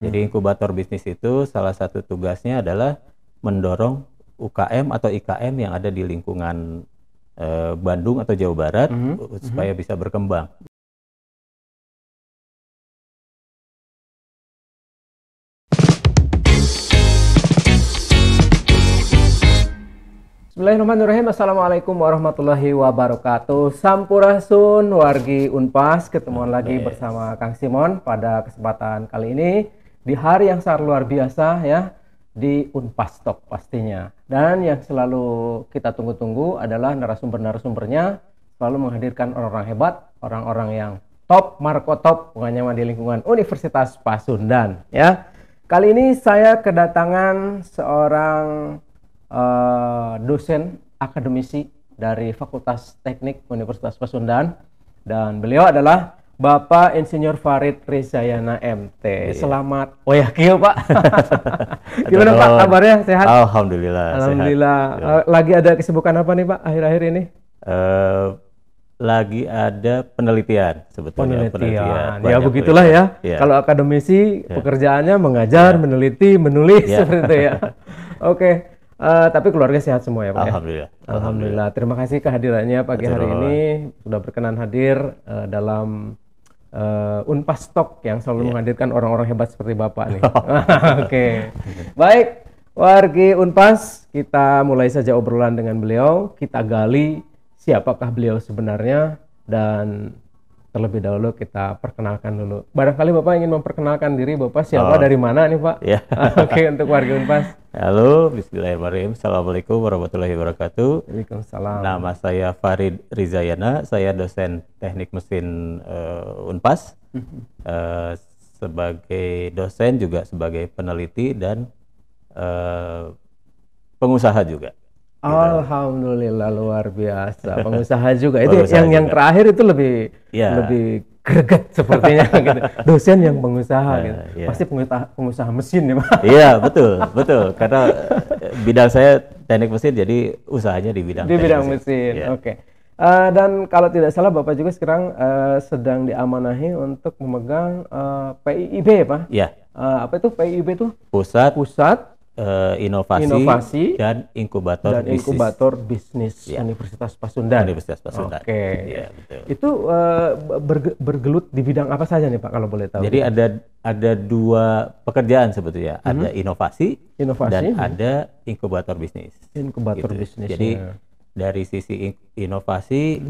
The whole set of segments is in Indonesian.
Jadi inkubator bisnis itu salah satu tugasnya adalah mendorong UKM atau IKM yang ada di lingkungan Bandung atau Jawa Barat supaya bisa berkembang. Bismillahirrahmanirrahim. Assalamualaikum warahmatullahi wabarakatuh. Sampurasun wargi Unpas, ketemuan lagi bersama Kang Simon pada kesempatan kali ini di hari yang sangat luar biasa ya, di Unpas Talk pastinya. Dan yang selalu kita tunggu-tunggu adalah narasumber-narasumbernya selalu menghadirkan orang-orang hebat, orang-orang yang top, marko top, bukannya di lingkungan Universitas Pasundan ya. Kali ini saya kedatangan seorang dosen akademisi dari Fakultas Teknik Universitas Pasundan, dan beliau adalah Bapak Insinyur Farid Rizayana MT. Selamat. Oh ya, kieu Pak. Gimana Pak kabarnya? Sehat? Alhamdulillah. Alhamdulillah. Sehat. Lagi ada kesibukan apa nih Pak akhir-akhir ini? Lagi ada penelitian sebetulnya. Penelitian. Ya begitulah ya. Kalau akademisi pekerjaannya mengajar, meneliti, menulis seperti itu ya. Oke. Tapi keluarga sehat semua ya Pak? Alhamdulillah. Ya? Alhamdulillah. Terima kasih kehadirannya pagi hari ini, sudah berkenan hadir dalam Unpas Talk yang selalu menghadirkan orang-orang hebat seperti Bapak nih. Oke. Baik, wargi Unpas, kita mulai saja obrolan dengan beliau. Kita gali siapakah beliau sebenarnya, dan terlebih dahulu kita perkenalkan dulu. Barangkali Bapak ingin memperkenalkan diri Bapak siapa, dari mana nih Pak? Ya. Oke, untuk warga Unpas. Halo, bismillahirrahmanirrahim. Assalamualaikum warahmatullahi wabarakatuh. Waalaikumsalam. Nama saya Farid Rizayana, saya dosen teknik mesin Unpas. Sebagai dosen juga sebagai peneliti dan pengusaha juga. Alhamdulillah, luar biasa. Pengusaha juga. Itu yang terakhir itu lebih greget sepertinya gitu. Dosen yang pengusaha gitu. Pasti pengusaha mesin ya Pak. Iya, betul. Karena bidang saya teknik mesin, jadi usahanya di bidang mesin. Oke. Dan kalau tidak salah Bapak juga sekarang sedang diamanahi untuk memegang PIIB ya Pak? Iya. Apa itu PIIB itu? Pusat Inovasi dan Inkubator Bisnis Universitas Pasundan. Oke. Ya, betul. Itu bergelut di bidang apa saja nih Pak kalau boleh tahu? Jadi ada dua pekerjaan sebetulnya. Ada inovasi dan ada inkubator bisnis. Bisnis. Jadi dari sisi inovasi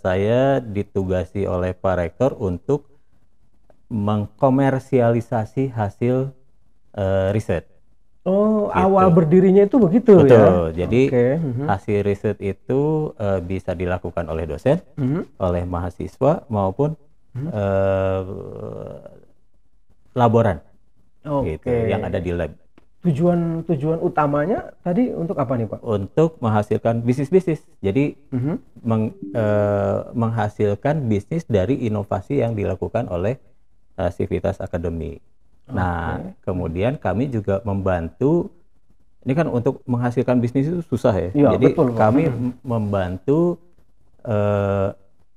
saya ditugasi oleh Pak Rektor untuk mengkomersialisasi hasil riset. Oh, gitu. Awal berdirinya itu begitu. Betul. Ya? Jadi hasil riset itu bisa dilakukan oleh dosen, oleh mahasiswa maupun laboran, gitu, yang ada di lab. Tujuan utamanya tadi untuk apa nih Pak? Untuk menghasilkan bisnis. Jadi menghasilkan bisnis dari inovasi yang dilakukan oleh Sivitas Akademi. Nah, kemudian kami juga membantu, ini kan untuk menghasilkan bisnis itu susah ya. Jadi betul, kami membantu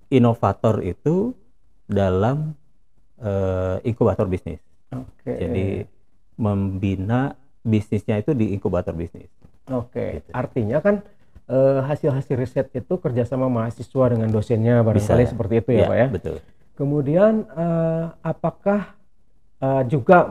inovator itu dalam inkubator bisnis. Jadi membina bisnisnya itu di inkubator bisnis. Gitu. Artinya kan hasil-hasil riset itu kerjasama mahasiswa dengan dosennya barangkali seperti itu ya Pak ya? Betul. Kemudian apakah juga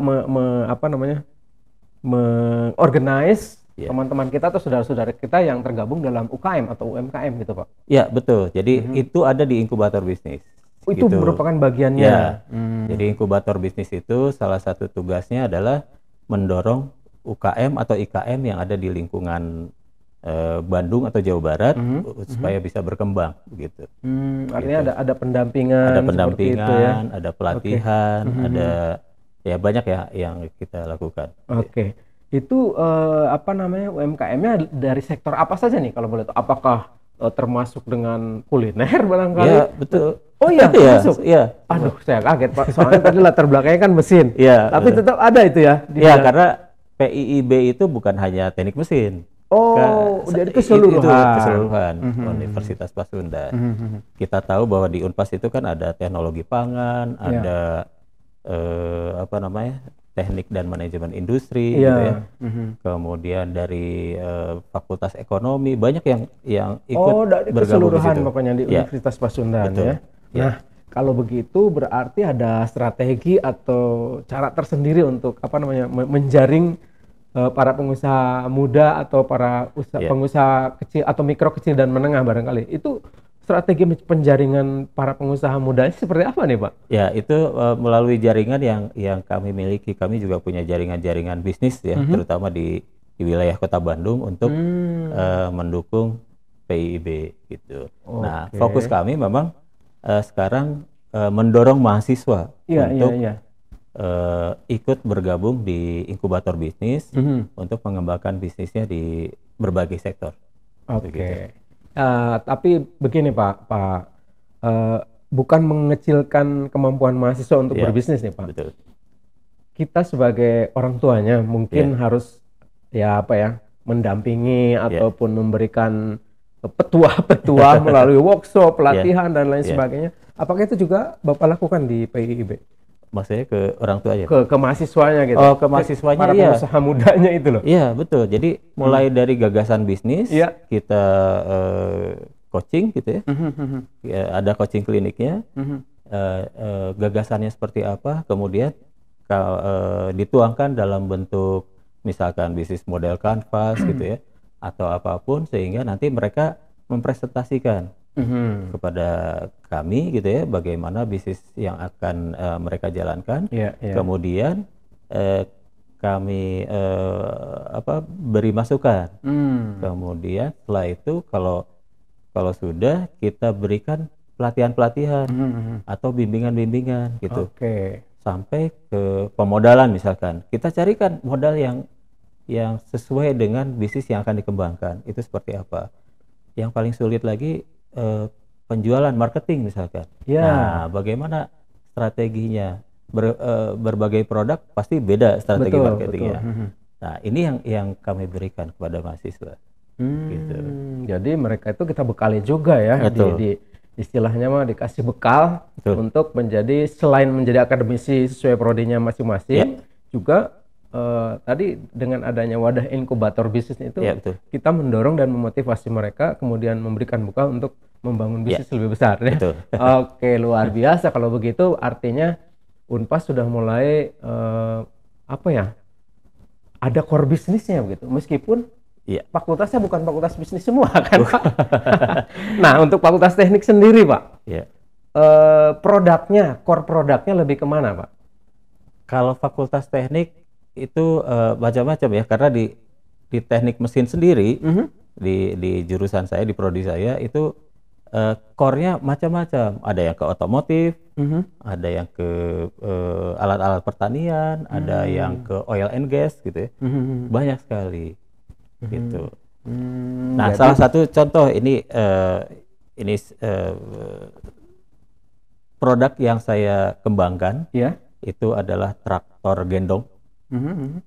mengorganize teman-teman kita atau saudara-saudara kita yang tergabung dalam UKM atau UMKM gitu Pak? Ya, betul. Jadi itu ada di inkubator bisnis. Itu gitu. Merupakan bagiannya. Ya. Jadi inkubator bisnis itu salah satu tugasnya adalah mendorong UKM atau IKM yang ada di lingkungan Bandung atau Jawa Barat supaya bisa berkembang begitu. Artinya ada pendampingan, itu ya? Ada pelatihan, ada ya banyak ya yang kita lakukan. Itu UMKM-nya dari sektor apa saja nih kalau boleh tahu? Apakah termasuk dengan kuliner barangkali? Ya, betul. Oh iya, termasuk. Iya. Aduh, saya kaget Pak. Soalnya tadi latar belakangnya kan mesin. Iya. Tapi tetap ada itu ya? Iya, karena PIIB itu bukan hanya teknik mesin. Jadi keseluruhan. Universitas Pasundan. Kita tahu bahwa di Unpas itu kan ada teknologi pangan, ada teknik dan manajemen industri Iya. gitu ya. Kemudian dari fakultas ekonomi banyak yang ikut Dari bergabung di keseluruhan situ. pokoknya di Ya, Universitas Pasundan betul. ya. Nah, kalau begitu berarti ada strategi atau cara tersendiri untuk menjaring para pengusaha muda atau para pengusaha kecil atau mikro, kecil dan menengah barangkali. Itu strategi penjaringan para pengusaha muda seperti apa nih, Pak? Ya, itu melalui jaringan yang kami miliki. Kami juga punya jaringan-jaringan bisnis ya, terutama di wilayah Kota Bandung untuk mendukung PIIB gitu. Nah, fokus kami memang sekarang mendorong mahasiswa untuk ikut bergabung di inkubator bisnis untuk mengembangkan bisnisnya di berbagai sektor. Oke. Tapi begini Pak, bukan mengecilkan kemampuan mahasiswa untuk berbisnis nih Pak. Betul. Kita sebagai orang tuanya mungkin harus mendampingi ataupun memberikan petua-petua melalui workshop, pelatihan dan lain sebagainya. Apakah itu juga Bapak lakukan di PIIB? Maksudnya ke orang tua aja? Ke mahasiswanya gitu. Oh, ke mahasiswanya, para pengusaha mudanya itu loh. Iya, betul. Jadi mulai dari gagasan bisnis, kita coaching gitu ya. Ada coaching kliniknya. Gagasannya seperti apa, kemudian dituangkan dalam bentuk misalkan bisnis model kanvas gitu ya, atau apapun, sehingga nanti mereka mempresentasikan kepada kami gitu ya, bagaimana bisnis yang akan mereka jalankan. Kemudian kami beri masukan. Kemudian setelah itu kalau sudah, kita berikan pelatihan-pelatihan atau bimbingan-bimbingan gitu. Sampai ke pemodalan misalkan. Kita carikan modal yang sesuai dengan bisnis yang akan dikembangkan. Itu seperti apa? Yang paling sulit lagi penjualan, marketing misalkan. Nah, bagaimana strateginya? Berbagai produk pasti beda strategi marketingnya. Nah, ini yang kami berikan kepada mahasiswa. Gitu. Jadi mereka itu kita bekali juga ya, istilahnya mah dikasih bekal untuk menjadi, selain menjadi akademisi sesuai prodinya masing-masing, juga tadi dengan adanya wadah inkubator bisnis itu, kita mendorong dan memotivasi mereka, kemudian memberikan bekal untuk membangun bisnis lebih besar ya. Oke, luar biasa. Kalau begitu artinya Unpas sudah mulai ada core bisnisnya begitu, meskipun fakultasnya bukan fakultas bisnis semua kan Pak. Nah, untuk fakultas teknik sendiri Pak, core produknya lebih kemana Pak? Kalau fakultas teknik itu macam-macam ya, karena di teknik mesin sendiri, di jurusan saya, di prodi saya itu core-nya macam-macam. Ada yang ke otomotif, ada yang ke alat-alat pertanian, ada yang ke oil and gas gitu ya. Banyak sekali gitu. Nah, salah satu contoh ini produk yang saya kembangkan itu adalah traktor gendong.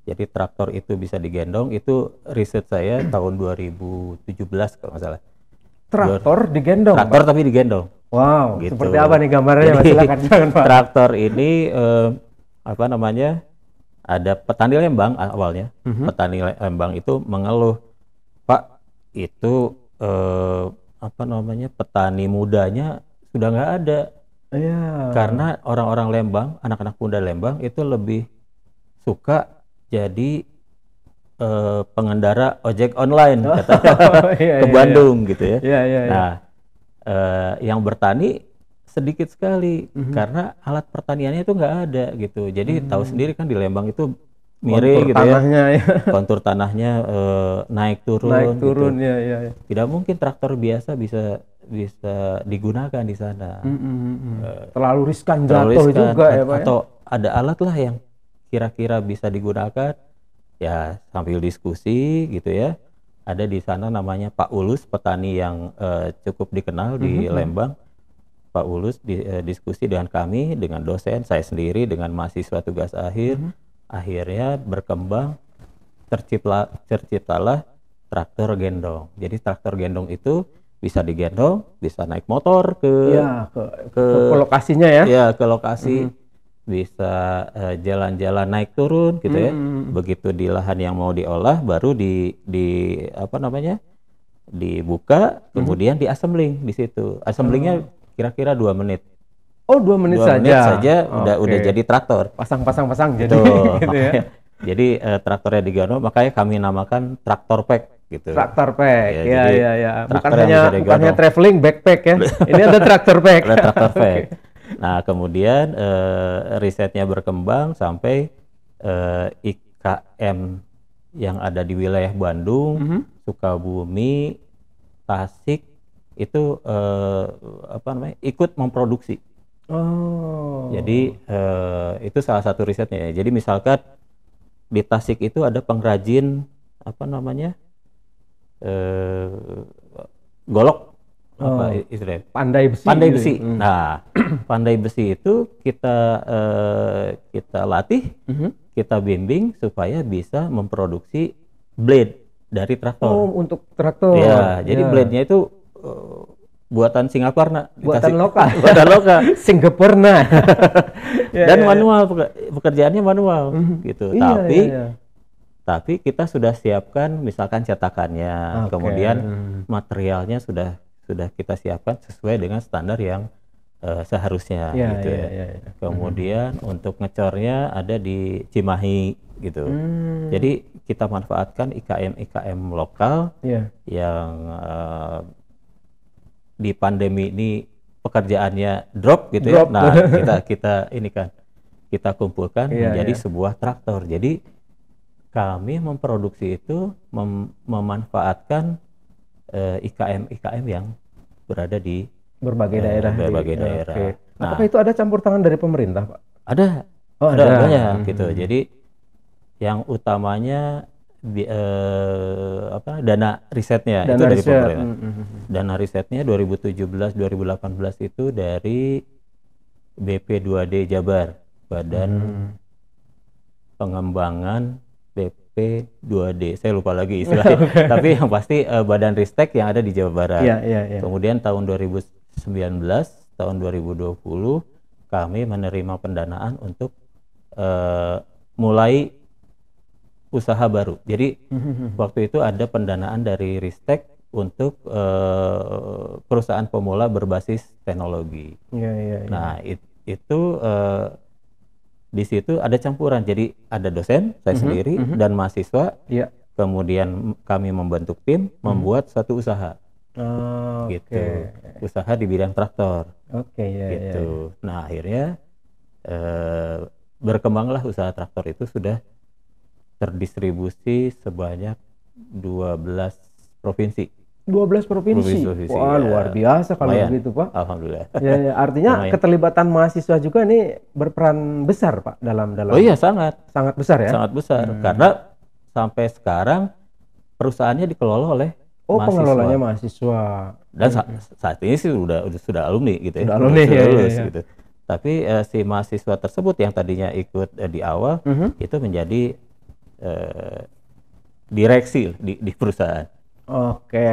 Jadi traktor itu bisa digendong. Itu riset saya tahun 2017 kalau nggak salah. Traktor digendong? Traktor Pak? Tapi digendong. Wow, gitu. Seperti apa nih gambarnya? Silakan Pak. Traktor ini ada petani Lembang awalnya. Petani Lembang itu mengeluh, Pak, itu petani mudanya sudah nggak ada. Karena orang-orang Lembang, anak-anak muda Lembang itu lebih suka jadi pengendara ojek online katanya ke Bandung gitu ya. Nah, yang bertani sedikit sekali karena alat pertaniannya itu nggak ada gitu. Jadi tahu sendiri kan di Lembang itu miring gitu tanahnya, ya. Kontur tanahnya naik turun gitu. Tidak mungkin traktor biasa bisa digunakan di sana. Terlalu riskan jatuh juga ya Pak. Atau ada alat lah yang kira-kira bisa digunakan. Ya, sambil diskusi gitu ya. Ada di sana namanya Pak Ulus, petani yang cukup dikenal di Lembang. Pak Ulus diskusi dengan kami, dengan dosen, saya sendiri, dengan mahasiswa tugas akhir. Akhirnya berkembang, terciptalah traktor gendong. Jadi traktor gendong itu bisa digendong, bisa naik motor ke lokasinya ya. Ya, ke lokasi. bisa jalan-jalan naik turun gitu ya. Begitu di lahan yang mau diolah baru di apa namanya? Dibuka, kemudian di assembling di situ. Assemblingnya kira-kira 2 menit. Oh, 2 menit 2 menit saja. saja udah Oke. jadi traktor. Pasang jadi Betul. gitu ya. Makanya, jadi traktornya digantung, makanya kami namakan traktor pack gitu. Traktor pack. Ya, Jadi ya, ya. Bukan traktor yang bisa hanya digantung. traveling backpack ya. Ini ada traktor pack. Ada traktor pack. Oke. Nah, kemudian risetnya berkembang sampai IKM yang ada di wilayah Bandung, Sukabumi, Tasik itu apa namanya? Ikut memproduksi. Oh. Jadi itu salah satu risetnya ya. Jadi misalkan di Tasik itu ada pengrajin apa namanya? Golok apa istilahnya? Pandai besi. Pandai gitu besi. ya? Nah, pandai besi itu kita latih, kita bimbing supaya bisa memproduksi blade dari traktor. Oh, untuk traktor. Ya, jadi Ya. blade-nya itu buatan Singapura, Buatan lokal. buatan lokal. Singapura. Ya, Dan ya, ya. manual, pekerjaannya manual gitu. Iya, Tapi iya, iya. tapi kita sudah siapkan misalkan cetakannya, Oke. kemudian materialnya sudah kita siapkan sesuai dengan standar yang seharusnya Iya, gitu iya, ya. iya, iya. Kemudian untuk ngecornya ada di Cimahi gitu. Jadi kita manfaatkan IKM lokal Iya. yang di pandemi ini pekerjaannya drop gitu Drop. ya. Nah, kita ini kan kita kumpulkan Iya, menjadi iya. sebuah traktor. Jadi kami memproduksi itu memanfaatkan IKM yang berada di Berbagai daerah. berbagai Oke. daerah. Nah, Apakah itu ada campur tangan dari pemerintah, Pak? ada Oh, ada ada. banyak gitu. Jadi yang utamanya apa dana risetnya itu Dana dari riset. pemerintah. Dana risetnya 2017-2018 itu dari BP2D Jabar, Badan Pengembangan BP2D. Saya lupa lagi istilahnya. Tapi yang pasti Badan Ristek yang ada di Jawa Barat. Iya, iya, iya. Kemudian tahun 2019, tahun 2020 kami menerima pendanaan untuk mulai usaha baru. Jadi waktu itu ada pendanaan dari Ristek untuk perusahaan pemula berbasis teknologi. Iya, iya, iya. Nah, itu di situ ada campuran. Jadi ada dosen, saya sendiri, dan mahasiswa. Iya. Kemudian kami membentuk tim, membuat suatu usaha. Oh, Gitu. oke. Usaha di bidang traktor. Oke, ya, ya. Gitu. Nah, akhirnya berkembanglah usaha traktor itu sudah terdistribusi sebanyak 12 provinsi. 12 provinsi. Provinsi, Wah, ya. luar biasa kalau Lumayan. begitu, Pak. Alhamdulillah. Ya, ya. Artinya Lumayan. keterlibatan mahasiswa juga ini berperan besar, Pak, dalam Oh iya, sangat besar ya. sangat besar. Karena sampai sekarang perusahaannya dikelola oleh Oh, mahasiswa. pengelolanya mahasiswa. Dan saat ini sih sudah alumni gitu ya. Sudah alumni, Sudah ya, lulus ya, ya. gitu. Tapi si mahasiswa tersebut yang tadinya ikut di awal itu menjadi direksi di perusahaan. Oke,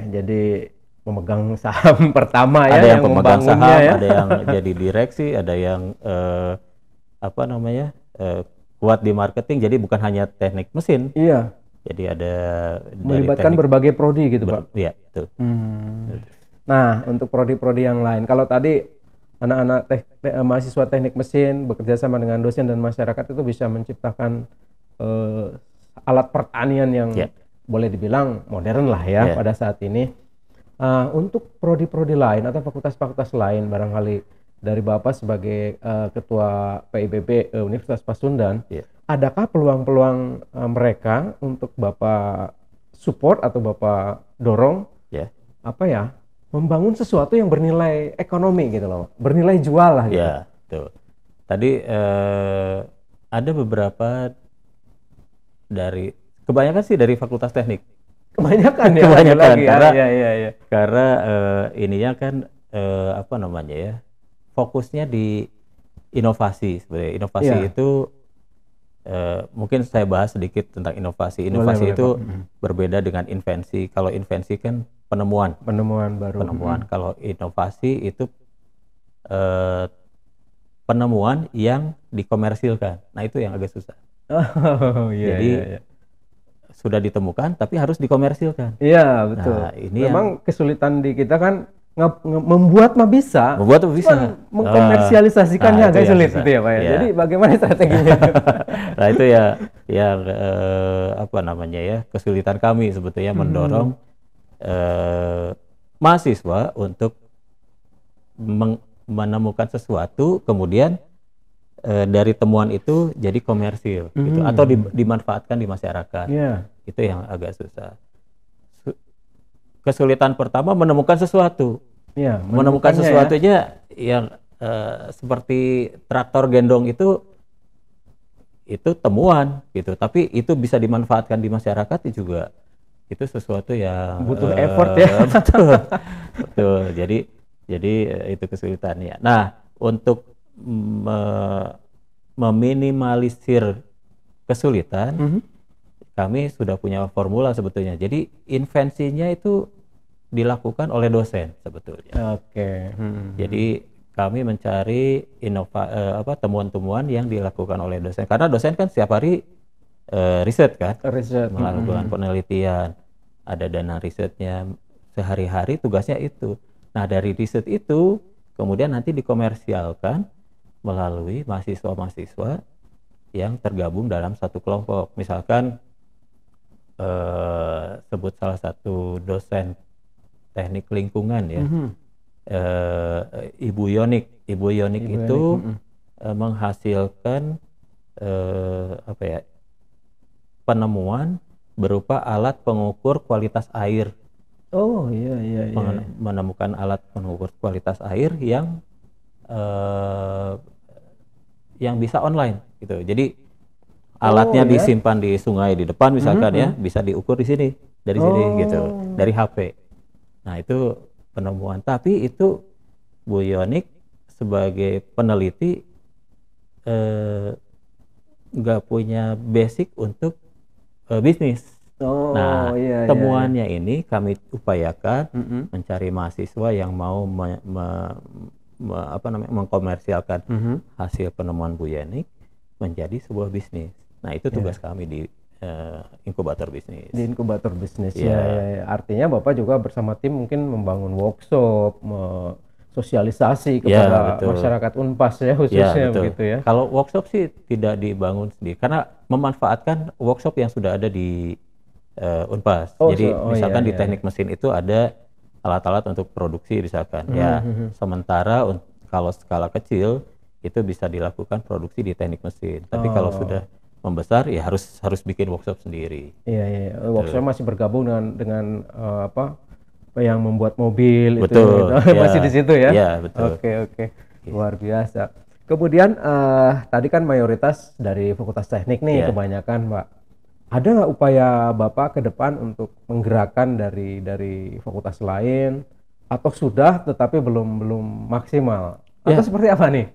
jadi pemegang saham pertama ya Ada yang pemegang membangunnya saham, ya. ada yang jadi direksi, ada yang apa namanya kuat di marketing. Jadi bukan hanya teknik mesin, Iya, jadi ada dari melibatkan teknik berbagai prodi gitu, Pak. ya betul. Nah, untuk prodi-prodi yang lain, kalau tadi anak-anak mahasiswa teknik mesin bekerja sama dengan dosen dan masyarakat itu bisa menciptakan alat pertanian yang Ya. boleh dibilang modern lah ya Ya. pada saat ini. Untuk prodi-prodi lain atau fakultas-fakultas lain, barangkali dari Bapak sebagai Ketua PIBB Universitas Pasundan, Ya. adakah peluang-peluang mereka untuk Bapak support atau Bapak dorong Ya. apa ya, membangun sesuatu yang bernilai ekonomi gitu loh, bernilai jual lah gitu. Ya, betul. Tadi ada beberapa kebanyakan sih dari Fakultas Teknik. Kebanyakan ya. Kebanyakan, lagi ya. karena- Ya. Karena ininya kan apa namanya ya, fokusnya di inovasi sebenarnya. Inovasi Iya. itu mungkin saya bahas sedikit tentang inovasi. Inovasi Boleh, itu Pak. berbeda dengan invensi. Kalau invensi kan penemuan. Penemuan baru. Kalau inovasi itu penemuan yang dikomersilkan. Nah, itu yang agak susah. Oh, iya, Jadi iya. sudah ditemukan tapi harus dikomersilkan. Iya, betul. Nah, ini Memang kesulitan di kita kan membuat mah bisa, membuat tuh bisa. cuman mengkomersialisasikannya Nah, itu agak yang sulit susah. gitu ya, Pak ya. Iya. Jadi bagaimana strateginya? Nah, itu ya yang apa namanya ya, kesulitan kami sebetulnya mendorong mahasiswa untuk menemukan sesuatu, kemudian dari temuan itu jadi komersil gitu, atau dimanfaatkan di masyarakat. Iya. Itu yang agak susah. Kesulitan pertama menemukan sesuatu. Iya, Menemukan menemukannya sesuatunya yang seperti traktor gendong itu temuan gitu, tapi itu bisa dimanfaatkan di masyarakat juga itu sesuatu yang butuh effort ya. betul, betul. Jadi itu kesulitannya. Nah, untuk meminimalisir kesulitan, kami sudah punya formula sebetulnya. Jadi invensinya itu dilakukan oleh dosen sebetulnya. Oke. Jadi kami mencari temuan-temuan yang dilakukan oleh dosen, karena dosen kan setiap hari riset kan, Riset. melakukan penelitian, ada dana risetnya, sehari-hari tugasnya itu. Nah, dari riset itu kemudian nanti dikomersialkan melalui mahasiswa-mahasiswa yang tergabung dalam satu kelompok. Misalkan sebut salah satu dosen teknik lingkungan ya, Ibu Yonik itu menghasilkan penemuan berupa alat pengukur kualitas air. Oh, iya. Menemukan alat pengukur kualitas air yang bisa online gitu. Jadi alatnya disimpan di sungai di depan misalkan ya, bisa diukur di sini, dari sini gitu, dari HP. Nah, itu penemuan. Tapi itu Bu Yonik sebagai peneliti nggak punya basic untuk bisnis. Nah, temuannya ini kami upayakan mencari mahasiswa yang mau mengkomersialkan hasil penemuan Bu Yonik menjadi sebuah bisnis. Nah, itu tugas kami di inkubator bisnis. Di inkubator bisnis ya. Artinya Bapak juga bersama tim mungkin membangun workshop, sosialisasi kepada masyarakat Unpas ya khususnya begitu ya. Kalau workshop sih tidak dibangun sendiri, karena memanfaatkan workshop yang sudah ada di Unpas. Jadi misalkan di teknik mesin itu ada alat-alat untuk produksi misalkan. Sementara kalau skala kecil itu bisa dilakukan produksi di teknik mesin. Tapi kalau sudah membesar ya harus bikin workshop sendiri. Iya. Workshop masih bergabung dengan apa yang membuat mobil betul, itu masih di situ ya. Iya, betul. Oke. Luar biasa. Kemudian tadi kan mayoritas dari Fakultas Teknik nih kebanyakan, Pak. Ada nggak upaya Bapak ke depan untuk menggerakkan dari fakultas lain, atau sudah tetapi belum maksimal? Atau seperti apa nih?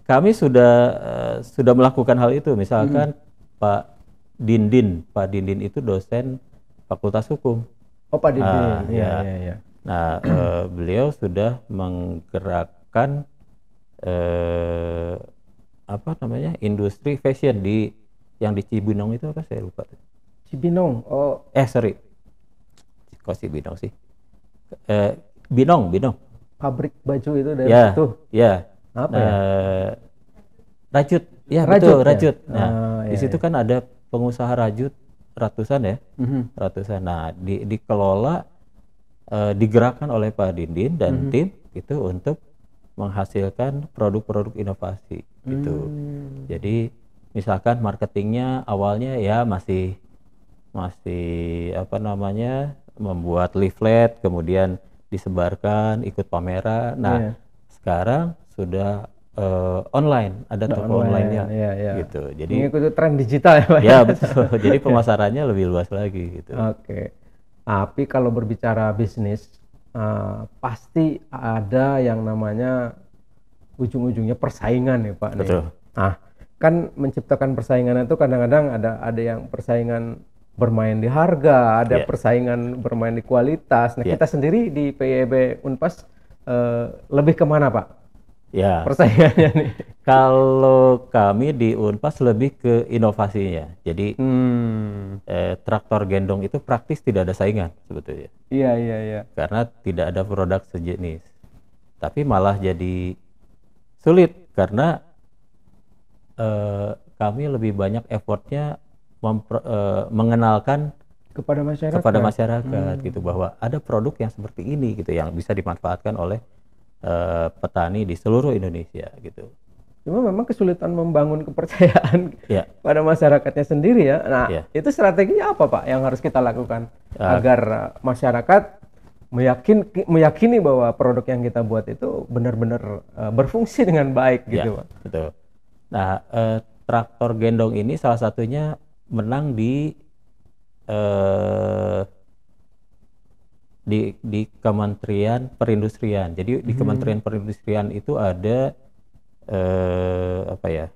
Kami sudah melakukan hal itu. Misalkan Pak Dindin itu dosen Fakultas Hukum. Oh, Pak Dindin. Iya. Nah, beliau sudah menggerakkan industri fashion yang di Cibinong itu apa, saya lupa. Cibinong. Oh. Sorry. Kok Cibinong sih? Binong. Pabrik baju itu dari situ. Ya. Apa ya? Rajut. Ya, betul, Rajut. Nah, di situ kan ada pengusaha rajut ratusan ya. Ratusan. Nah, dikelola digerakkan oleh Pak Dindin dan tim itu untuk menghasilkan produk-produk inovasi gitu. Jadi misalkan marketingnya awalnya ya masih membuat leaflet, kemudian disebarkan, ikut pameran. Nah, sekarang sudah online, ada toko online-nya gitu. Jadi mengikuti tren digital ya, Pak. Ya, betul. Jadi pemasarannya lebih luas lagi gitu. Oke. Tapi kalau berbicara bisnis, pasti ada yang namanya ujung-ujungnya persaingan ya, Pak. Betul. Nah, kan menciptakan persaingan itu kadang-kadang ada yang persaingan bermain di harga, ada persaingan bermain di kualitas. Nah, kita sendiri di PIIB Unpas lebih kemana, Pak? Ya, persaingannya nih? kalau kami di Unpas lebih ke inovasinya. Jadi Hmm, traktor gendong itu praktis tidak ada saingan sebetulnya. iya iya iya. Karena tidak ada produk sejenis. Tapi malah jadi sulit karena kami lebih banyak effortnya mengenalkan Kepada masyarakat. kepada masyarakat gitu bahwa ada produk yang seperti ini gitu yang bisa dimanfaatkan oleh petani di seluruh Indonesia gitu. Cuma memang kesulitan membangun kepercayaan Ya, pada masyarakatnya sendiri ya. Nah, ya. itu strateginya apa Pak yang harus kita lakukan Ah. agar masyarakat meyakini bahwa produk yang kita buat itu benar-benar berfungsi dengan baik Ya, gitu Pak. betul. Nah, traktor gendong ini salah satunya menang eh, di Kementerian Perindustrian. Jadi di Kementerian Perindustrian itu ada apa ya,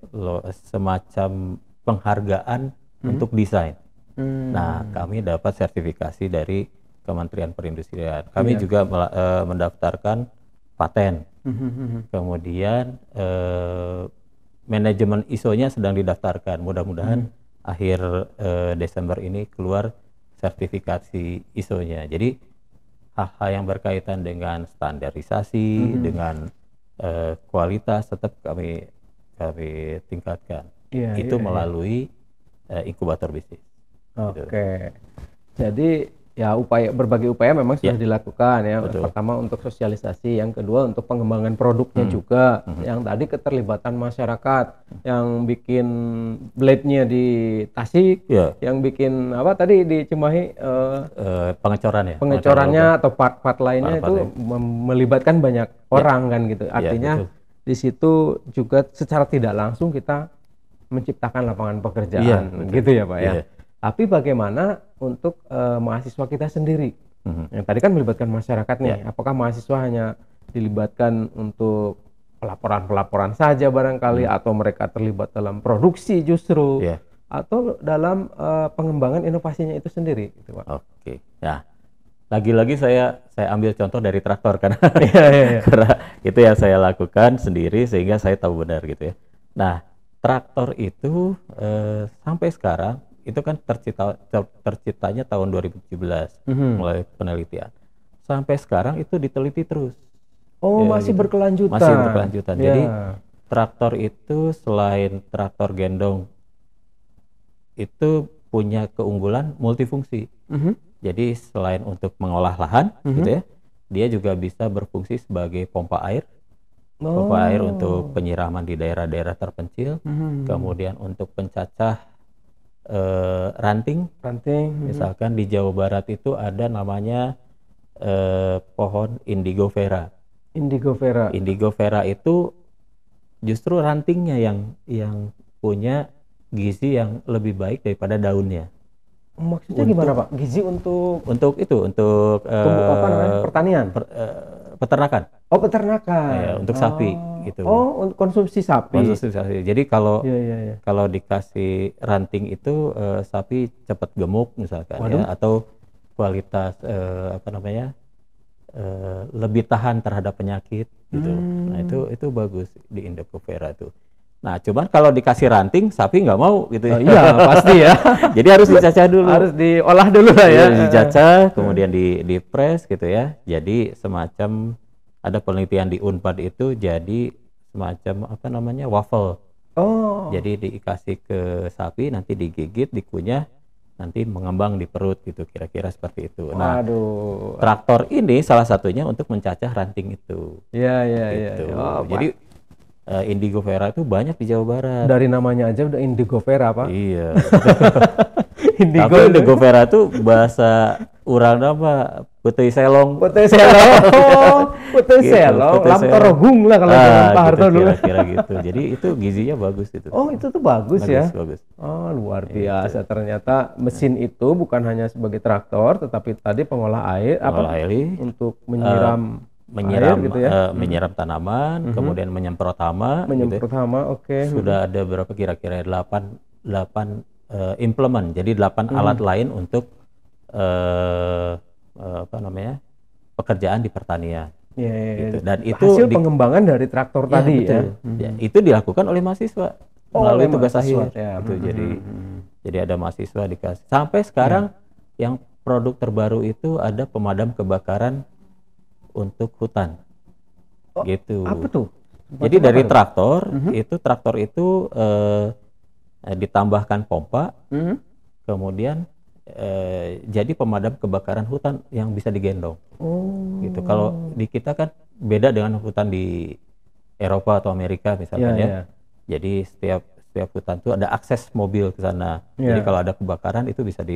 semacam penghargaan untuk desain. Hmm. Nah, kami dapat sertifikasi dari Kementerian Perindustrian. Kami juga mendaftarkan paten. Kemudian manajemen ISO-nya sedang didaftarkan. Mudah-mudahan akhir Desember ini keluar sertifikasi ISO-nya. Jadi hal-hal yang berkaitan dengan standarisasi, dengan kualitas tetap kami tingkatkan. Iya, Itu iya, melalui inkubator bisnis. Oke. Jadi ya berbagai upaya memang sudah dilakukan ya. Betul. Pertama untuk sosialisasi, yang kedua untuk pengembangan produknya juga. Yang tadi keterlibatan masyarakat, yang bikin blade-nya di Tasik, Ya, yang bikin apa tadi di Cimahi pengecoran ya. pengecorannya atau part-part lainnya Part-part itu melibatkan banyak orang kan gitu. Artinya betul. di situ juga secara tidak langsung kita menciptakan lapangan pekerjaan Iya, betul. gitu ya Pak ya. Iya. Tapi bagaimana untuk mahasiswa kita sendiri? Yang tadi kan melibatkan masyarakat nih. Apakah mahasiswa hanya dilibatkan untuk pelaporan-pelaporan saja barangkali, atau mereka terlibat dalam produksi justru, Iya. atau dalam pengembangan inovasinya itu sendiri, gitu Pak? Oke. Nah, lagi-lagi saya ambil contoh dari traktor karena Iya, iya, iya. karena itu yang saya lakukan sendiri sehingga saya tahu benar gitu ya. Nah, traktor itu sampai sekarang itu kan terciptanya tahun 2017 mulai penelitian. Sampai sekarang itu diteliti terus. Oh, Ya, masih gitu. berkelanjutan. Masih berkelanjutan. Ya. Jadi traktor itu selain traktor gendong itu punya keunggulan multifungsi. Jadi selain untuk mengolah lahan gitu ya, dia juga bisa berfungsi sebagai pompa air. Pompa air untuk penyiraman di daerah-daerah terpencil, kemudian untuk pencacah ranting. Misalkan di Jawa Barat itu ada namanya pohon indigo vera. Indigo vera. Indigo vera itu justru rantingnya yang punya gizi yang lebih baik daripada daunnya. Maksudnya gimana Pak? Gizi untuk Untuk apa namanya? Pertanian? peternakan. Oh, peternakan. Ya, untuk sapi gitu. Oh, untuk konsumsi sapi. Konsumsi sapi. Jadi kalau Iya. kalau dikasih ranting itu sapi cepat gemuk misalkan ya, atau kualitas apa namanya lebih tahan terhadap penyakit gitu. Nah itu bagus di Indigo vera itu. Nah cuman kalau dikasih ranting sapi nggak mau gitu ya. Oh, iya pasti ya. Jadi harus dicacah dulu. Harus diolah dulu lah ya. Dicacah kemudian di press gitu ya. Jadi semacam ada penelitian di Unpad itu jadi semacam apa namanya waffle. Oh. Jadi dikasih ke sapi nanti digigit dikunyah nanti mengembang di perut gitu kira-kira seperti itu. Nah, traktor ini salah satunya untuk mencacah ranting itu. Iya. Gitu. Jadi Indigo vera itu banyak di Jawa Barat. Dari namanya aja udah Indigo vera Pak. Iya. Tapi Indigo vera itu bahasa urang apa? Putih selong. Putih selong. Putih selong. Lam torogung lah kalau zaman Pak Harto dulu. Kira-kira gitu. Jadi itu gizinya bagus itu. Oh itu tuh bagus ya. Bagus. Oh luar biasa. Ternyata mesin itu bukan hanya sebagai traktor, tetapi tadi pengolah air untuk menyiram air, gitu ya. Menyiram tanaman, kemudian menyemprot hama. Menyemprot hama, oke. Sudah ada berapa kira-kira 8 implement. Jadi 8 alat lain untuk apa namanya pekerjaan di pertanian. Ya, Gitu. Dan itu hasil pengembangan dari traktor ya, tadi betul. Ya, itu dilakukan oleh mahasiswa melalui oleh tugas mahasiswa, akhir. ya. Gitu. Jadi ada mahasiswa dikasih. Sampai sekarang yang produk terbaru itu ada pemadam kebakaran untuk hutan. Gitu. Apa tuh? Jadi dari traktor itu ditambahkan pompa, kemudian jadi pemadam kebakaran hutan yang bisa digendong. Gitu. Kalau di kita kan beda dengan hutan di Eropa atau Amerika misalkan ya. Jadi setiap hutan itu ada akses mobil ke sana. Jadi kalau ada kebakaran itu bisa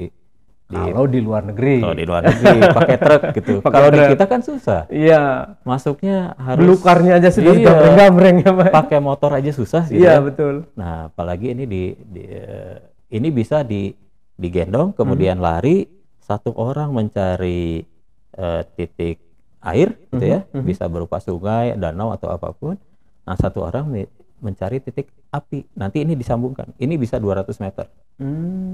kalau di luar negeri. Kalau di luar negeri pakai truk gitu. Kalau di kita kan susah. Iya. Masuknya harus belukarnya aja sudah gambreng-gambreng ya, Pak. Pakai motor aja susah gitu. Iya, betul. Nah, apalagi ini ini bisa digendong kemudian lari, satu orang mencari titik air gitu ya. Bisa berupa sungai, danau atau apapun. Nah, satu orang mencari titik api. Nanti ini disambungkan. Ini bisa 200 meter.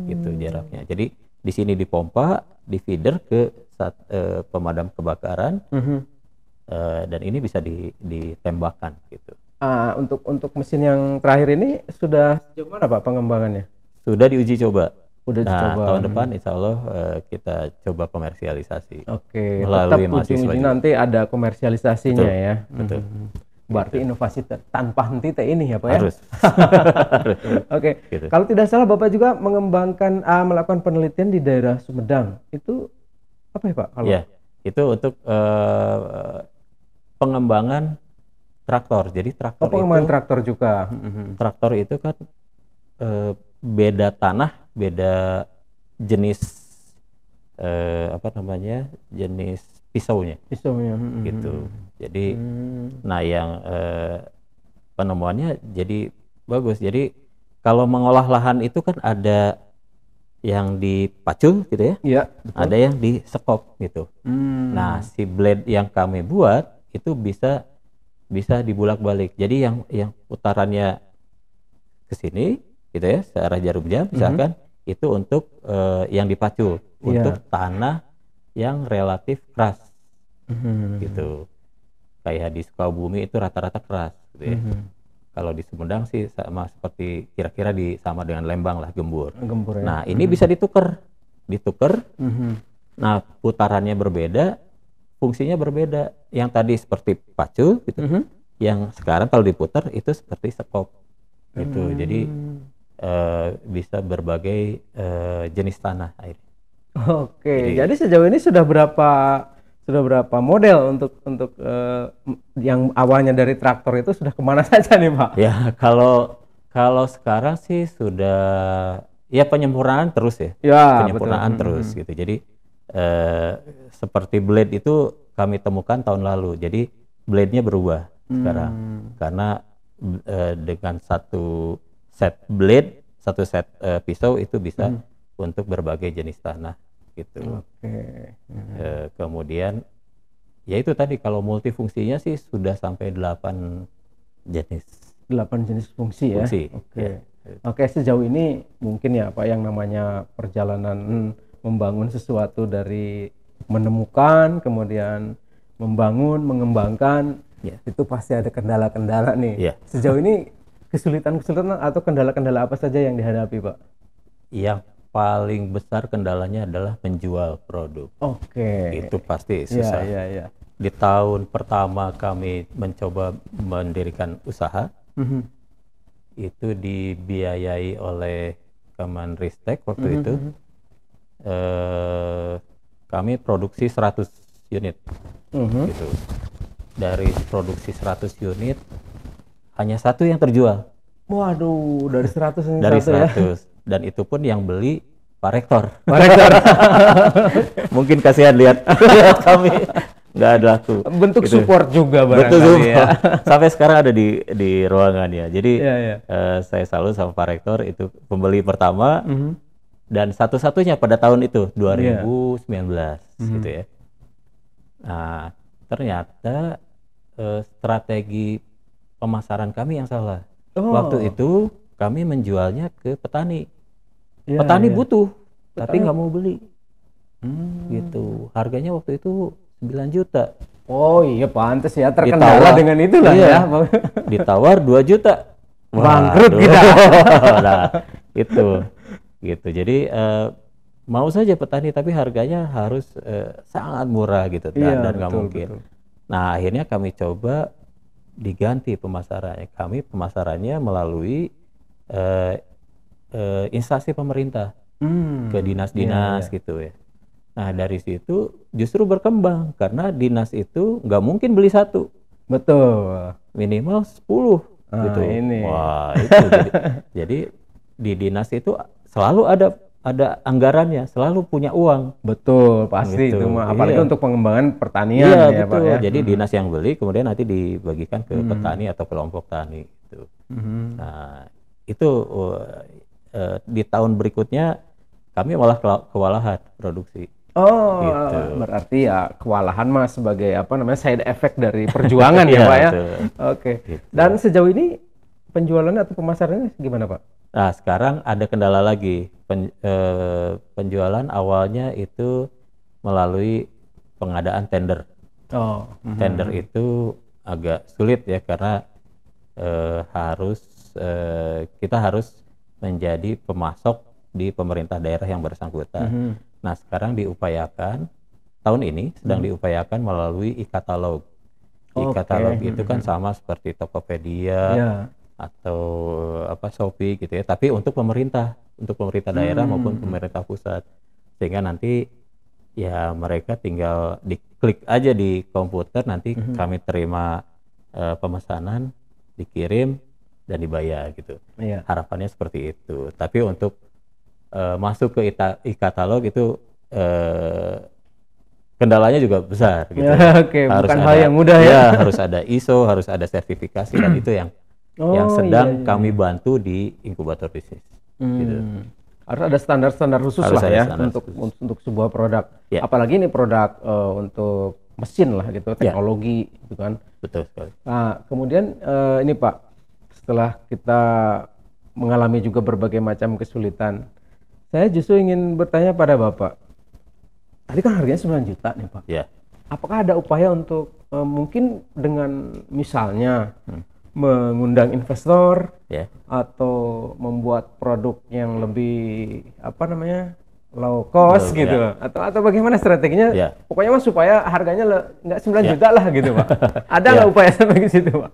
Gitu jaraknya. Jadi di sini dipompa, di feeder ke pemadam kebakaran, dan ini bisa ditembakkan gitu. Untuk mesin yang terakhir ini sudah sejauh mana Pak pengembangannya? Sudah diuji coba. Udah dicoba. Tahun depan insya Allah kita coba komersialisasi. Oke, melalui tetap mahasiswa ujung-ujung nanti ada komersialisasinya. Betul, ya. Betul. Berarti inovasi tanpa henti ini ya Pak Harus. ya? Oke. Gitu. Kalau tidak salah Bapak juga melakukan penelitian di daerah Sumedang. Itu apa ya Pak? Ya, itu untuk pengembangan traktor. Jadi traktor pengembangan traktor juga. Traktor itu kan beda tanah, beda jenis jenis pisaunya. Gitu. Jadi nah yang penemuannya jadi bagus. Jadi kalau mengolah lahan itu kan ada yang dipacul gitu ya. Iya, ada yang disekop gitu. Nah, si blade yang kami buat itu bisa dibulak-balik. Jadi yang putarannya ke sini gitu ya, searah jarum jam misalkan itu untuk yang dipacul untuk tanah yang relatif keras. Gitu. Kayak di Sukabumi itu rata-rata keras gitu ya. Kalau di Sumedang sih sama seperti kira-kira sama dengan Lembang lah, gembur. Ya. Nah, ini bisa ditukar. Nah, putarannya berbeda, fungsinya berbeda. Yang tadi seperti pacul gitu. Yang sekarang kalau diputar itu seperti sekop. Gitu. Jadi bisa berbagai jenis tanah air. Oke. Jadi sejauh ini sudah berapa model untuk yang awalnya dari traktor itu sudah kemana saja nih Pak? Ya kalau sekarang sih sudah ya penyempurnaan terus ya. Penyempurnaan terus gitu. Jadi seperti blade itu kami temukan tahun lalu. Jadi blade-nya berubah sekarang karena dengan satu set blade, satu set pisau itu bisa untuk berbagai jenis tanah gitu. Kemudian ya itu tadi kalau multifungsinya sih sudah sampai 8 jenis. 8 jenis fungsi ya. Oke, sejauh ini mungkin ya Pak yang namanya perjalanan membangun sesuatu dari menemukan kemudian membangun, mengembangkan itu pasti ada kendala-kendala nih. Sejauh ini kesulitan-kesulitan atau kendala-kendala apa saja yang dihadapi Pak? Yang paling besar kendalanya adalah menjual produk. Itu pasti susah. Di tahun pertama kami mencoba mendirikan usaha, itu dibiayai oleh Kemenristek waktu itu. Kami produksi 100 unit. Gitu. Dari produksi 100 unit hanya satu yang terjual. Waduh, dari 100 ini dari satu 100 ya? Dan itu pun yang beli Pak Rektor. Mungkin kasihan lihat kami nggak ada laku. Bentuk gitu. Support juga barangkali ya. Sampai sekarang ada di ruangannya. Jadi saya salut sama Pak Rektor, itu pembeli pertama dan satu-satunya pada tahun itu 2019 gitu ya. Nah, ternyata strategi pemasaran kami yang salah. Waktu itu kami menjualnya ke petani. Petani butuh, tapi nggak mau beli. Gitu. Harganya waktu itu 9 juta. Oh iya, pantes ya, terkendala dengan itulah iya, ya. ditawar 2 juta. Bangkrut Waduh. kita. Nah, itu gitu. Jadi mau saja petani tapi harganya harus sangat murah gitu, Iya, dan nggak betul, mungkin. betul. Nah, akhirnya kami coba diganti pemasarannya. Kami pemasarannya melalui eh, instansi pemerintah, ke Iya, dinas-dinas iya. gitu ya. Nah, dari situ justru berkembang karena dinas itu nggak mungkin beli satu, Betul. minimal 10 Nah, gitu. ini. Wah, itu jadi di dinas itu selalu ada anggarannya, selalu punya uang Betul, pasti itu gitu. mah. Apalagi Iya. untuk pengembangan pertanian Iya, ya, Pak betul. ya. Jadi dinas yang beli kemudian nanti dibagikan ke petani atau kelompok tani gitu. Mhm. Nah, itu di tahun berikutnya kami malah kewalahan produksi Oh, gitu. berarti ya kewalahan mah sebagai apa namanya side effect dari perjuangan ya, Iya, Pak ya. betul. Oke. Gitu. Dan sejauh ini penjualannya atau pemasarannya gimana, Pak? Nah, sekarang ada kendala lagi. Penjualan awalnya itu melalui pengadaan tender. Oh, Tender itu agak sulit ya karena kita harus menjadi pemasok di pemerintah daerah yang bersangkutan. Nah, sekarang diupayakan, tahun ini sedang diupayakan melalui e-katalog. E-katalog itu kan sama seperti Tokopedia ya. atau Shopee gitu ya, tapi untuk pemerintah daerah maupun pemerintah pusat, sehingga nanti ya mereka tinggal diklik aja di komputer, nanti kami terima pemesanan, dikirim dan dibayar gitu. Iya. Harapannya seperti itu. Tapi untuk masuk ke e-katalog itu kendalanya juga besar gitu. Oke, Harus bukan ada, hal yang mudah ya. harus ada ISO, harus ada sertifikasi, dan itu yang sedang kami bantu di inkubator bisnis. Gitu. Harus ada standar-standar khusus Harus lah ada ya standar untuk sebuah produk. Ya. Apalagi ini produk untuk mesin lah gitu, teknologi gitu kan. Betul sekali. Nah, kemudian ini Pak, setelah kita mengalami juga berbagai macam kesulitan, saya justru ingin bertanya pada Bapak. Tadi kan harganya 9 juta nih Pak. Ya. Apakah ada upaya untuk mungkin dengan misalnya mengundang investor Ya. atau membuat produk yang lebih apa namanya low cost Betul, gitu, atau bagaimana strateginya? Ya. Pokoknya mah supaya harganya nggak 9 Ya. juta lah gitu Pak. Ada nggak upaya sampai ke situ Pak?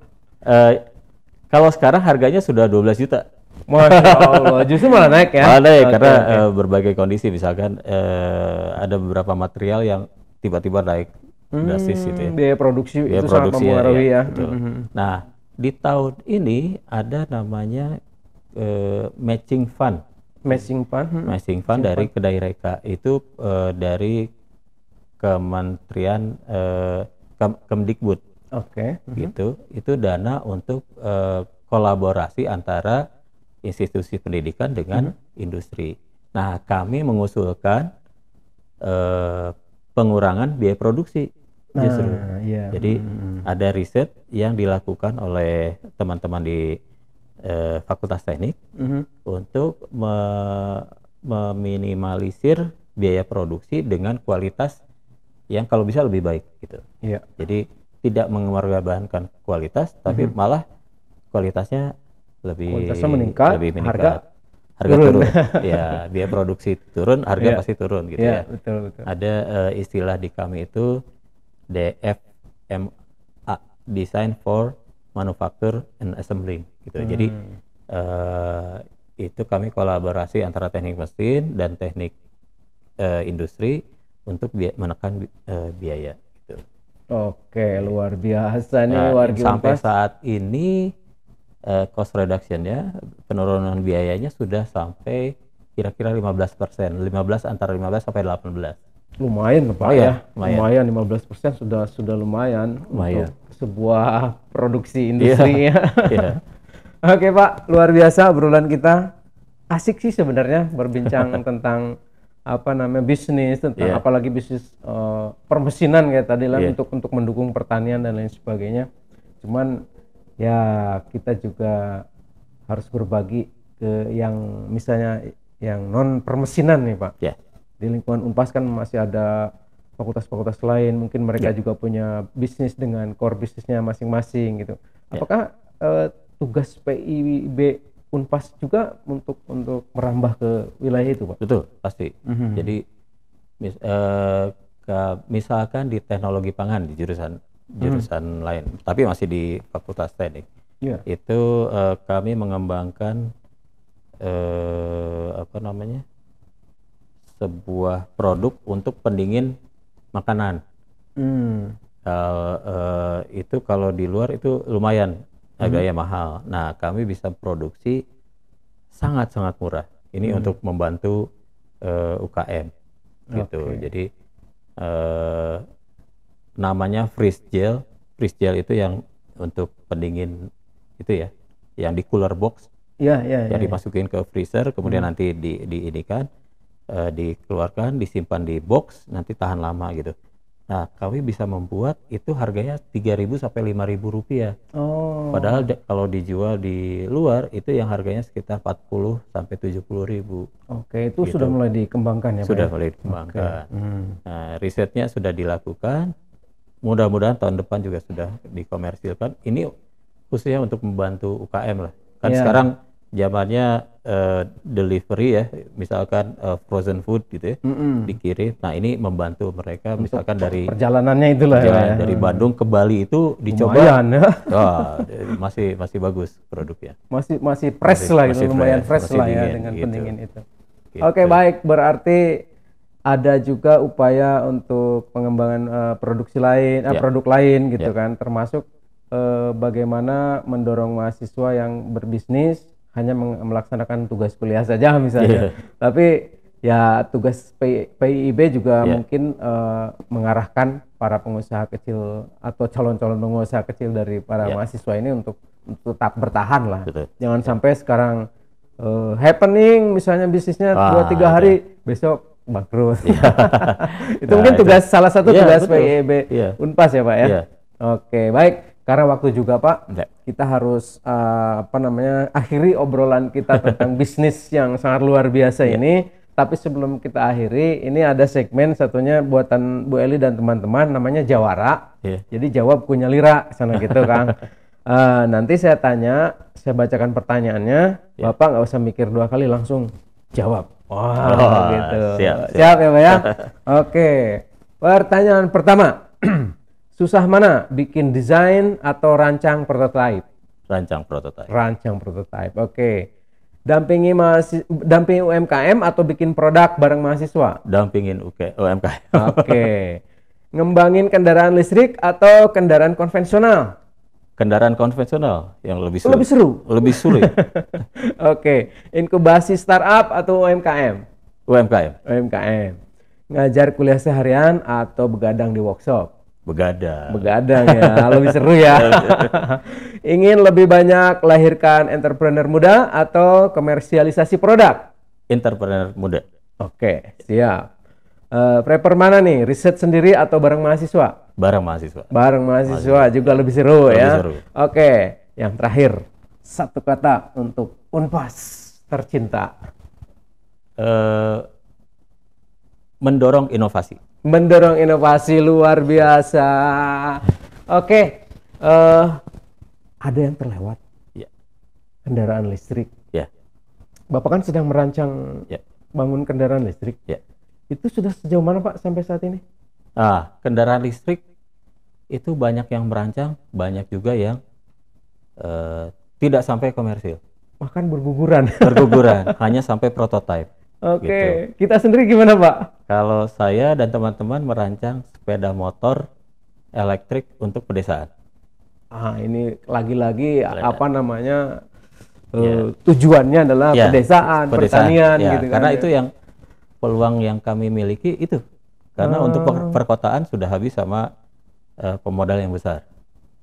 Kalau sekarang harganya sudah 12 juta. Masya Allah, justru malah naik ya? Malah naik Oke, karena oke. berbagai kondisi, misalkan ada beberapa material yang tiba-tiba naik drastis gitu ya. Biaya produksi Biaya itu sangat produksi mempengaruhi ya. betul. Nah, di tahun ini ada namanya matching fund. Matching fund. Matching fund dari Kedai Reka itu dari Kementerian Kemdikbud Oke. gitu. Itu dana untuk kolaborasi antara institusi pendidikan dengan industri. Nah, kami mengusulkan pengurangan biaya produksi justru. Iya. Jadi ada riset yang dilakukan oleh teman-teman di Fakultas Teknik untuk meminimalisir biaya produksi dengan kualitas yang kalau bisa lebih baik gitu. Iya. Jadi tidak mengorbankan kualitas, tapi malah kualitasnya Kualitasnya meningkat, lebih harga turun. Ya, biaya produksi turun, harga pasti turun gitu Iya, ya. betul. Ada istilah di kami itu DFMA, Design for Manufacture and Assembling gitu. Jadi itu kami kolaborasi antara teknik mesin dan teknik industri untuk menekan biaya gitu. Oke, luar biasa nih warga Sampai Unpas. saat ini cost reduction-nya, penurunan biayanya sudah sampai kira-kira 15%, antara 15 sampai 18. Lumayan Pak Lumayan, ya. Lumayan 15% sudah lumayan Lumayan. untuk sebuah produksi industri ya. Iya. Oke Pak, luar biasa obrolan kita. Asik sih sebenarnya berbincang tentang apa namanya bisnis, tentang apalagi bisnis permesinan kayak tadi lah untuk mendukung pertanian dan lain sebagainya. Cuman ya kita juga harus berbagi ke yang misalnya yang non permesinan nih Pak. Ya. Di lingkungan Unpas kan masih ada fakultas-fakultas lain, mungkin mereka Ya. juga punya bisnis dengan core bisnisnya masing-masing gitu. Ya. Apakah tugas PIB Unpas juga untuk merambah ke wilayah itu, Pak? Betul, pasti. Mhm. Jadi misalkan di teknologi pangan di jurusan lain, tapi masih di Fakultas Teknik, Iya. itu kami mengembangkan apa namanya, sebuah produk untuk pendingin makanan. Itu kalau di luar itu lumayan harganya mahal. Nah, kami bisa produksi sangat-sangat murah. Ini untuk membantu UKM gitu. Oke. Jadi namanya freeze gel. Freeze gel itu yang untuk pendingin itu ya, yang di cooler box, Iya, iya, yang iya. dimasukin ke freezer, kemudian nanti dikeluarkan, disimpan di box, nanti tahan lama gitu. Nah, kami bisa membuat itu harganya 3.000 sampai 5.000 rupiah. Oh. Padahal kalau dijual di luar itu yang harganya sekitar 40 sampai 70.000. Oke, itu Gitu. sudah mulai dikembangkan ya, Pak? Sudah ya? mulai dikembangkan. Oke. Nah, risetnya sudah dilakukan. Mudah-mudahan tahun depan juga sudah dikomersilkan. Ini khususnya untuk membantu UKM lah. Kan Iya. sekarang zamannya delivery ya, misalkan frozen food gitu ya, dikirim. Nah, ini membantu mereka misalkan dari Perjalanannya itulah ya, Pak ya. dari Bandung ke Bali itu dicoba. Lumayan ya. Wah, masih bagus produknya. Masih fresh lah gitu, masih lumayan fresh, fresh masih lah ya dingin, dengan gitu. pendingin itu. Gitu. Oke, baik, berarti ada juga upaya untuk pengembangan produksi lain, Ya. produk lain gitu Ya. kan, termasuk bagaimana mendorong mahasiswa yang berbisnis hanya melaksanakan tugas kuliah saja misalnya. Tapi ya tugas PIIB juga Ya. mungkin mengarahkan para pengusaha kecil atau calon-calon pengusaha kecil dari para Ya. mahasiswa ini untuk tetap bertahan lah. Betul. Jangan sampai sekarang happening misalnya bisnisnya 2-3 hari, besok bangkrut. Itu Nah, mungkin salah satu Iya, tugas betul. PIIB Iya. Unpas ya, Pak ya. Iya. Oke, baik. Karena waktu juga, Pak, Ya. kita harus akhiri obrolan kita tentang bisnis yang sangat luar biasa ini. Tapi sebelum kita akhiri, ini ada segmen satunya buatan Bu Eli dan teman-teman, namanya Jawara. Iya. Jadi jawab kunyah lira sana gitu, Kang. Nanti saya bacakan pertanyaannya, Bapak nggak usah mikir 2 kali, langsung jawab. Wah, gitu. Siap. Ya, Pak ya. Oke. Pertanyaan pertama. Susah mana bikin desain atau rancang prototipe? Rancang prototipe. Rancang prototipe. Oke. Dampingi UMKM atau bikin produk bareng mahasiswa? Dampingin UMKM. Oke. Ngembangin kendaraan listrik atau kendaraan konvensional? Kendaraan konvensional yang lebih sulit. Lebih seru. Lebih sulit. Oke. Inkubasi startup atau UMKM? UMKM. UMKM. Ngajar kuliah seharian atau begadang di workshop? Begadang ya, lebih seru ya. Ingin lebih banyak lahirkan entrepreneur muda atau komersialisasi produk? Entrepreneur muda. Oke, siap. Prepare mana nih, riset sendiri atau bareng mahasiswa? Bareng mahasiswa. Bareng mahasiswa juga lebih seru Lebih ya. seru. Oke, yang terakhir, satu kata untuk Unpas tercinta. Mendorong inovasi. Mendorong inovasi luar biasa. Oke, ada yang terlewat. Ya. Kendaraan listrik. Ya. Bapak kan sedang merancang Ya. bangun kendaraan listrik. Ya. Itu sudah sejauh mana, Pak, sampai saat ini? Kendaraan listrik itu banyak yang merancang, banyak juga yang tidak sampai komersil. Bahkan berguguran. Berguguran, hanya sampai prototipe. Oke, kita sendiri gimana, Pak? Kalau saya dan teman-teman merancang sepeda motor elektrik untuk pedesaan. Ini lagi-lagi apa namanya Ya. tujuannya adalah Ya, pedesaan, pertanian ya, gitu kan. karena itu yang peluang yang kami miliki itu. Karena untuk perkotaan sudah habis sama pemodal yang besar.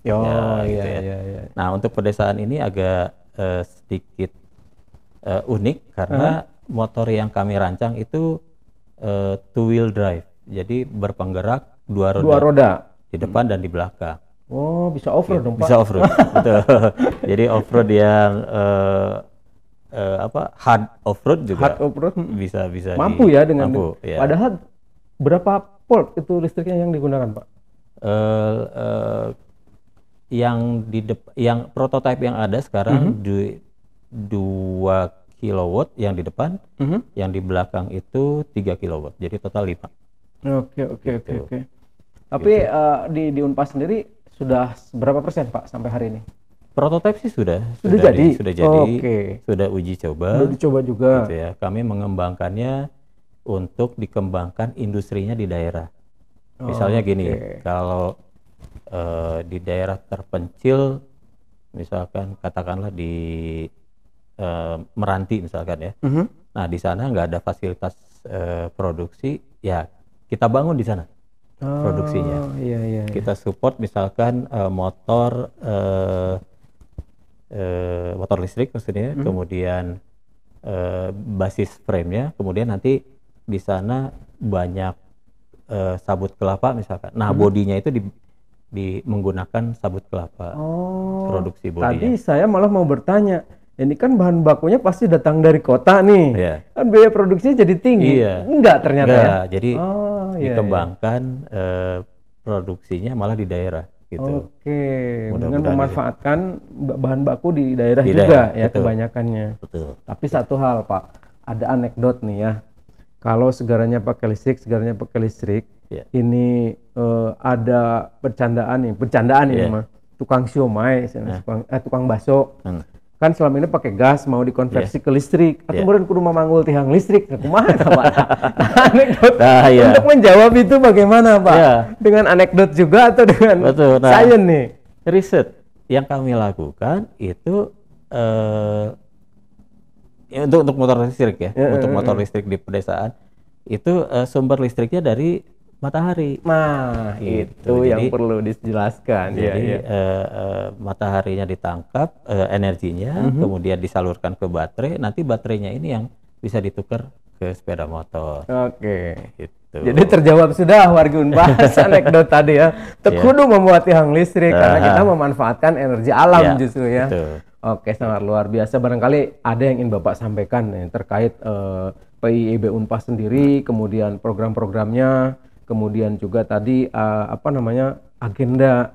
Yo, gitu iya, ya. iya, iya. Nah, untuk pedesaan ini agak sedikit unik karena motor yang kami rancang itu two wheel drive. Jadi berpenggerak dua roda di depan dan di belakang. Oh, bisa off-road dong, Pak. Bisa off-road. Betul. Jadi off-road yang hard off-road juga Hard off-road bisa mampu ya dengan mampu, ya. padahal berapa volt itu listriknya yang digunakan, Pak? Eh, eh, yang prototipe yang ada sekarang 2 kilowatt yang di depan, yang di belakang itu 3 kilowatt. Jadi total 5. Oke. Tapi di Unpas sendiri sudah berapa persen, Pak, sampai hari ini? Prototipe sih sudah jadi. Sudah uji coba. Sudah dicoba juga. Gitu ya. Kami mengembangkannya untuk dikembangkan industrinya di daerah. Misalnya gini, kalau di daerah terpencil, misalkan katakanlah di Meranti misalkan ya. Nah di sana nggak ada fasilitas produksi, ya kita bangun di sana produksinya. Iya. Kita support misalkan motor listrik maksudnya, kemudian basis frame-nya, kemudian nanti di sana banyak sabut kelapa misalkan. Nah bodinya itu menggunakan sabut kelapa. Produksi bodinya. Tadi saya malah mau bertanya, ini kan bahan bakunya pasti datang dari kota nih, kan biaya produksinya jadi tinggi. Enggak ternyata ya. Jadi dikembangkan produksinya malah di daerah. Gitu. Dengan memanfaatkan bahan baku di daerah juga ya, betul. Kebanyakannya. Betul. Tapi satu hal, Pak, ada anekdot nih ya. Kalau segaranya pakai listrik, ini ada bercandaan ini mah. Tukang siomay, tukang bakso. Kan selama ini pakai gas, mau dikonversi ke listrik, atau kemudian kudu memanggul tiang listrik. Kumaha eta, Pak? Anekdot. Untuk menjawab itu bagaimana, Pak? Dengan anekdot juga atau dengan sains nih? Riset yang kami lakukan itu untuk motor listrik ya, untuk motor listrik di pedesaan itu sumber listriknya dari matahari. Nah, itu yang perlu dijelaskan. Jadi mataharinya ditangkap energinya, kemudian disalurkan ke baterai. Nanti baterainya ini yang bisa ditukar ke sepeda motor. Gitu. Jadi terjawab sudah wargi Unpas anekdot tadi ya. Kudu membuat tiang listrik karena kita memanfaatkan energi alam justru ya. Sangat luar biasa. Barangkali ada yang ingin Bapak sampaikan terkait PIIB Unpas sendiri, kemudian program-programnya. Kemudian juga tadi agenda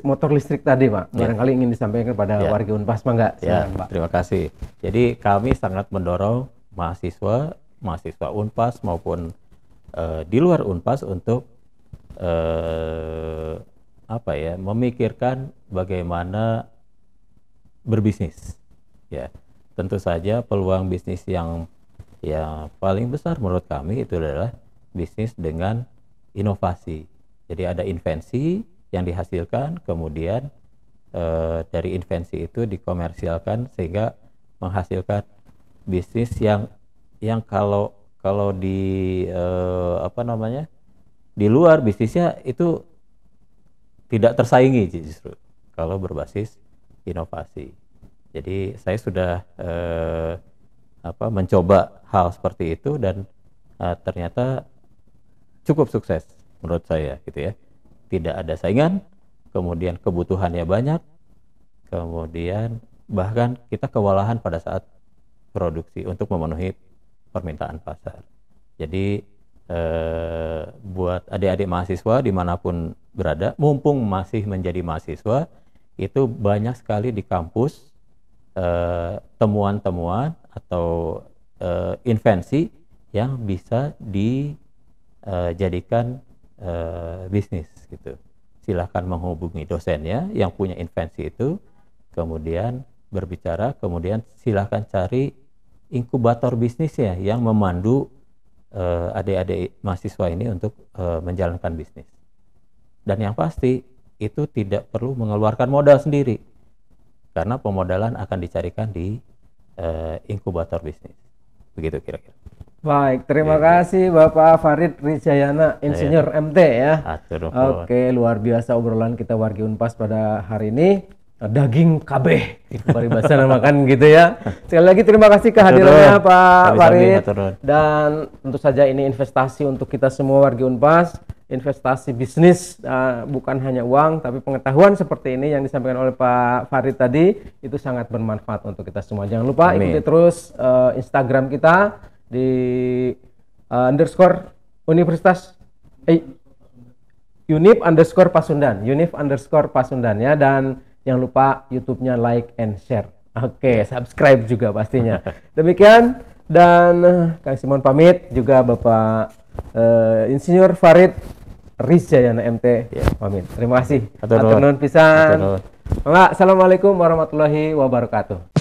motor listrik tadi, Pak. Barangkali ingin disampaikan kepada warga Unpas, Pak. Pak. Terima kasih. Jadi kami sangat mendorong mahasiswa Unpas maupun di luar Unpas untuk memikirkan bagaimana berbisnis. Ya, tentu saja peluang bisnis yang paling besar menurut kami itu adalah bisnis dengan inovasi. Jadi ada invensi yang dihasilkan, kemudian dari invensi itu dikomersialkan sehingga menghasilkan bisnis yang kalau di di luar bisnisnya itu tidak tersaingi justru kalau berbasis inovasi. Jadi saya sudah mencoba hal seperti itu dan ternyata cukup sukses menurut saya gitu ya. Tidak ada saingan, kemudian kebutuhannya banyak, kemudian bahkan kita kewalahan pada saat produksi untuk memenuhi permintaan pasar. Jadi buat adik-adik mahasiswa dimanapun berada, mumpung masih menjadi mahasiswa, itu banyak sekali di kampus temuan-temuan atau invensi yang bisa dijadikan bisnis gitu. Silahkan menghubungi dosennya yang punya invensi itu, kemudian berbicara, kemudian silahkan cari inkubator bisnisnya yang memandu adik-adik mahasiswa ini untuk menjalankan bisnis. Dan yang pasti itu tidak perlu mengeluarkan modal sendiri, karena pemodalan akan dicarikan di inkubator bisnis. Begitu kira-kira. Baik, terima kasih Bapak Farid Rijayana, Insinyur MT ya. Oke, luar biasa obrolan kita wargi Unpas pada hari ini. Daging kabeh, bahasa namakan gitu ya. Sekali lagi terima kasih kehadirannya Pak Farid. Dan tentu saja ini investasi untuk kita semua wargi Unpas. Investasi bisnis, bukan hanya uang, tapi pengetahuan seperti ini yang disampaikan oleh Pak Farid tadi, itu sangat bermanfaat untuk kita semua. Jangan lupa ikuti terus Instagram kita di Universitas Unif_Pasundan ya, dan jangan lupa YouTube-nya like and share. Oke, subscribe juga pastinya. Demikian, dan Kang Simon pamit, juga Bapak Insinyur Farid Rizjayana MT pamit. Terima kasih. Atur nuhun pisan. Assalamualaikum warahmatullahi wabarakatuh.